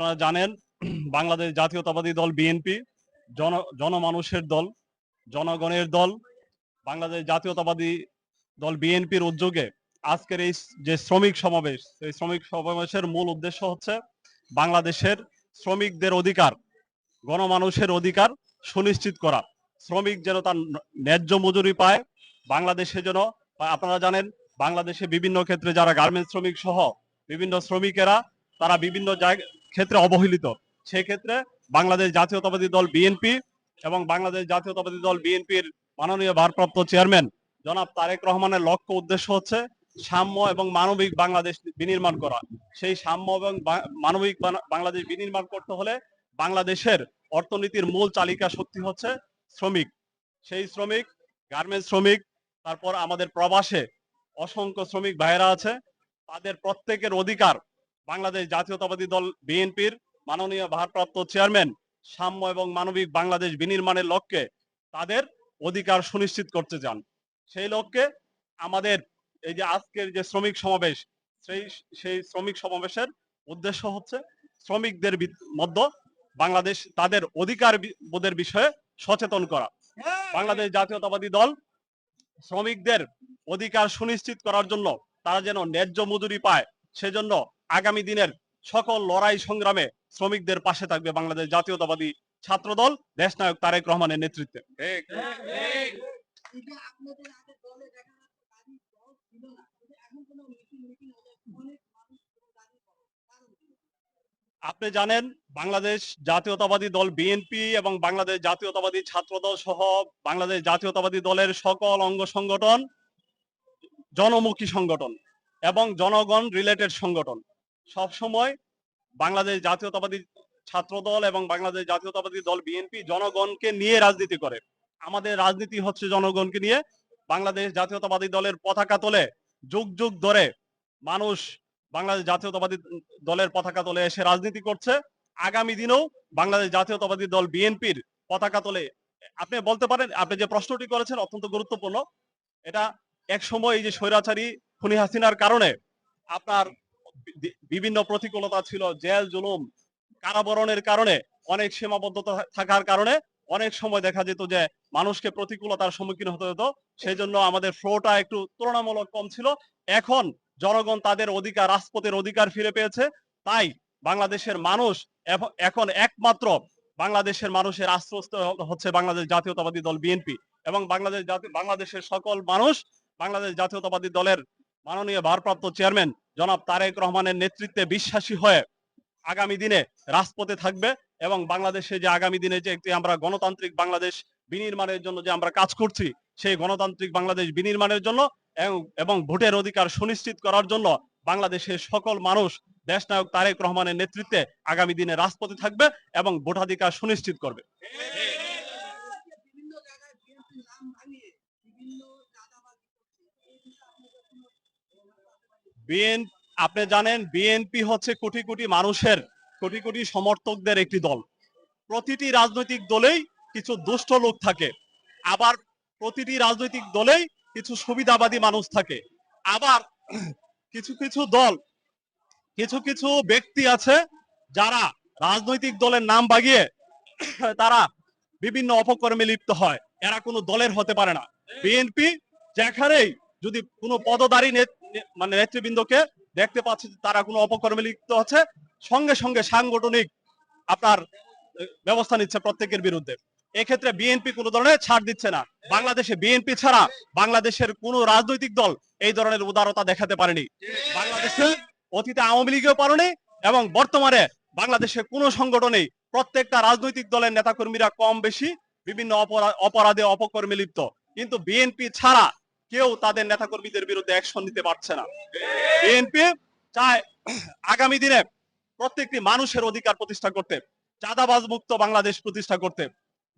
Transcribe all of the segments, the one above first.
আপনারা জানেন বাংলাদেশ জাতীয়তাবাদী দল বিএনপি জনমানুষের দল, জনগণের দল। বাংলাদেশ জাতীয়তাবাদী দল বিএনপির উদ্যোগে আজকের এই যে শ্রমিক সমাবেশ, এই শ্রমিক সমাবেশের মূল উদ্দেশ্য হচ্ছে বাংলাদেশের শ্রমিকদের অধিকার, গণমানুষের অধিকার সুনিশ্চিত করা। শ্রমিক যেন তার ন্যায্য মজুরি পায়। বাংলাদেশে যেন, আপনারা জানেন বাংলাদেশে বিভিন্ন ক্ষেত্রে যারা গার্মেন্টস শ্রমিক সহ বিভিন্ন শ্রমিকেরা তারা বিভিন্ন ক্ষেত্রে অবহেলিত। সেক্ষেত্রে বাংলাদেশ জাতীয়তাবাদী দল বিএনপি এবং বাংলাদেশ জাতীয়তাবাদী দল বিএনপির মাননীয় ভারপ্রাপ্ত চেয়ারম্যান জনাব তারেক রহমানের লক্ষ্য উদ্দেশ্য হচ্ছে সাম্য এবং মানবিক বাংলাদেশ বিনির্মাণ করা। সেই সাম্য এবং মানবিক বাংলাদেশ বিনির্মাণ করতে হলে বাংলাদেশের অর্থনীতির মূল চালিকা শক্তি হচ্ছে শ্রমিক। সেই শ্রমিক, গার্মেন্টস শ্রমিক, তারপর আমাদের প্রবাসে অসংখ্য শ্রমিক ভাইয়েরা আছে, তাদের প্রত্যেকের অধিকার বাংলাদেশ জাতীয়তাবাদী দল বিএনপির মাননীয় ভারপ্রাপ্ত চেয়ারম্যান সাম্য এবং মানবিক বাংলাদেশ বিনির্মাণের লক্ষ্যে তাদের অধিকার সুনিশ্চিত করতে চান। সেই লক্ষ্যে আমাদের এই যে আজকের যে শ্রমিক সমাবেশ, সেই শ্রমিক সমাবেশের উদ্দেশ্য হচ্ছে শ্রমিকদের মধ্যে বাংলাদেশ তাদের অধিকার বোধের বিষয়ে সচেতন করা। বাংলাদেশ জাতীয়তাবাদী দল শ্রমিকদের অধিকার সুনিশ্চিত করার জন্য, তারা যেন ন্যায্য মজুরি পায়, সেজন্য আগামী দিনের সকল লড়াই সংগ্রামে শ্রমিকদের পাশে থাকবে বাংলাদেশ জাতীয়তাবাদী ছাত্র দল দেশনায়ক তারেক রহমানের নেতৃত্বে। আপনি জানেন বাংলাদেশ জাতীয়তাবাদী দল বিএনপি এবং বাংলাদেশ জাতীয়তাবাদী ছাত্র দল সহ বাংলাদেশ জাতীয়তাবাদী দলের সকল অঙ্গ সংগঠন জনমুখী সংগঠন এবং জনগণ রিলেটেড সংগঠন। সবসময় বাংলাদেশ জাতীয়তাবাদী ছাত্র দল এবং বাংলাদেশ জাতীয়তাবাদী দল বিএনপি জনগণকে নিয়ে রাজনীতি করে। আমাদের রাজনীতি হচ্ছে জনগণকে নিয়ে। বাংলাদেশ জাতীয়তাবাদী দলের পতাকা তোলে যুগ যুগ ধরে মানুষ বাংলাদেশ জাতীয়তাবাদী দলের পতাকা তোলে এসে রাজনীতি করছে। আগামী দিনেও বাংলাদেশ জাতীয়তাবাদী দল বিএনপির পতাকা তোলে। আপনি বলতে পারেন, আপনি যে প্রশ্নটি করেছেন অত্যন্ত গুরুত্বপূর্ণ। এটা এক সময় এই যে স্বৈরাচারী খুনি হাসিনার কারণে আপনার বিভিন্ন প্রতিকূলতা ছিল, জেল জুলুম কারাবরণের কারণে, অনেক সীমাবদ্ধতা থাকার কারণে অনেক সময় দেখা যেত যে মানুষকে প্রতিকূলতার সম্মুখীন হতে হতো। সেই জন্য আমাদের ফ্লোটা একটু তুলনামূলক কম ছিল। এখন জনগণ তাদের অধিকার, রাজপথের অধিকার ফিরে পেয়েছে। তাই বাংলাদেশের মানুষ এখন একমাত্র বাংলাদেশের মানুষের আশ্রয়স্থল হচ্ছে বাংলাদেশ জাতীয়তাবাদী দল বিএনপি এবং বাংলাদেশের সকল মানুষ বাংলাদেশ জাতীয়তাবাদী দলের মাননীয় ভারপ্রাপ্ত চেয়ারম্যান জনাব তারেক রহমানের নেতৃত্বে বিশ্বাসী হয়ে আগামী দিনে রাজপথে থাকবে এবং বাংলাদেশে যে আগামী দিনে যে একটি আমরা গণতান্ত্রিক বাংলাদেশ বিনির্মাণের জন্য যে আমরা কাজ করছি, সেই গণতান্ত্রিক বাংলাদেশ বিনির্মাণের জন্য এবং ভোটের অধিকার সুনিশ্চিত করার জন্য বাংলাদেশের সকল মানুষ দেশনায়ক তারেক রহমানের নেতৃত্বে আগামী দিনে রাজপথে থাকবে এবং ভোটাধিকার সুনিশ্চিত করবে। আপনি জানেন বিএনপি হচ্ছে কোটি কোটি মানুষের, কোটি কোটি সমর্থকদের একটি দল। প্রতিটি রাজনৈতিক দলেই কিছু দুষ্ট লোক থাকে, আবার প্রতিটি রাজনৈতিক দলেই কিছু সুবিধাবাদী মানুষ থাকে। আবার কিছু কিছু দল, কিছু কিছু ব্যক্তি আছে যারা রাজনৈতিক দলের নাম বাগিয়ে তারা বিভিন্ন অপকর্মে লিপ্ত হয়। এরা কোনো দলের হতে পারে না। বিএনপি যেখানেই যদি কোনো পদধারী নেতৃবৃন্দকে দেখতে পাচ্ছে তারা কোনো অপকর্মে লিপ্ত হচ্ছে, সঙ্গে সঙ্গে সাংগঠনিক আপনার ব্যবস্থা নিচ্ছে প্রত্যেকের বিরুদ্ধে। এক্ষেত্রে বিএনপি কোনো ধরনের ছাড় দিচ্ছে না। বাংলাদেশে বিএনপি ছাড়া বাংলাদেশের কোন রাজনৈতিক দল এই ধরনের উদারতা দেখাতে পারেনি। বাংলাদেশে অতীতে আওয়ামী লীগও পারেনি এবং বর্তমানে বাংলাদেশে কোনো সংগঠনেই প্রত্যেকটা রাজনৈতিক দলের নেতাকর্মীরা কম বেশি বিভিন্ন অপরাধে অপকর্মে লিপ্ত, কিন্তু বিএনপি ছাড়া কেউ তাদের নেতাকর্মীদের বিরুদ্ধে অ্যাকশন নিতে পারছে না। বিএনপি চায় আগামী দিনে প্রত্যেকটি মানুষের অধিকার প্রতিষ্ঠা করতে, চাঁদাবাজ মুক্ত বাংলাদেশ প্রতিষ্ঠা করতে,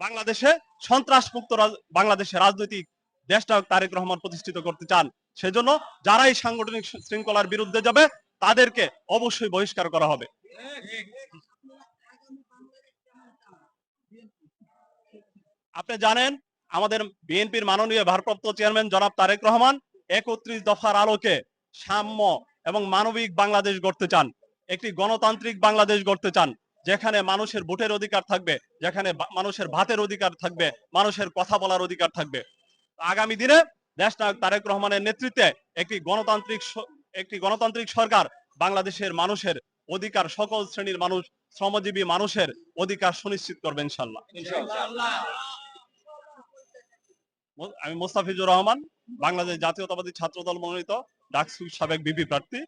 বাংলাদেশে সন্ত্রাস মুক্ত বাংলাদেশের রাজনৈতিক দেশনায়ক তারেক রহমান প্রতিষ্ঠিত করতে চান। সেজন্য যারাই সাংগঠনিক শৃঙ্খলার বিরুদ্ধে যাবে তাদেরকে অবশ্যই বহিষ্কার করা হবে। আপনি জানেন আমাদের বিএনপির মাননীয় ভারপ্রাপ্ত চেয়ারম্যান জনাব তারেক রহমান 31 দফার আলোকে সাম্য এবং মানবিক বাংলাদেশ গড়তে চান। একটি গণতান্ত্রিক বাংলাদেশ গড়তে চান, যেখানে মানুষের ভোটের অধিকার থাকবে, যেখানে মানুষের ভাতের অধিকার থাকবে, মানুষের কথা বলার অধিকার থাকবে। আগামী দিনে দেশনায়ক তারেক রহমানের নেতৃত্বে একটি গণতান্ত্রিক সরকার বাংলাদেশের মানুষের অধিকার, সকল শ্রেণীর মানুষ, শ্রমজীবী মানুষের অধিকার সুনিশ্চিত করবে ইনশাল্লাহ। আমি মোস্তাফিজুর রহমান, বাংলাদেশ জাতীয়তাবাদী ছাত্রদল মনোনীত ডাকসুর সাবেক বিপি প্রার্থী।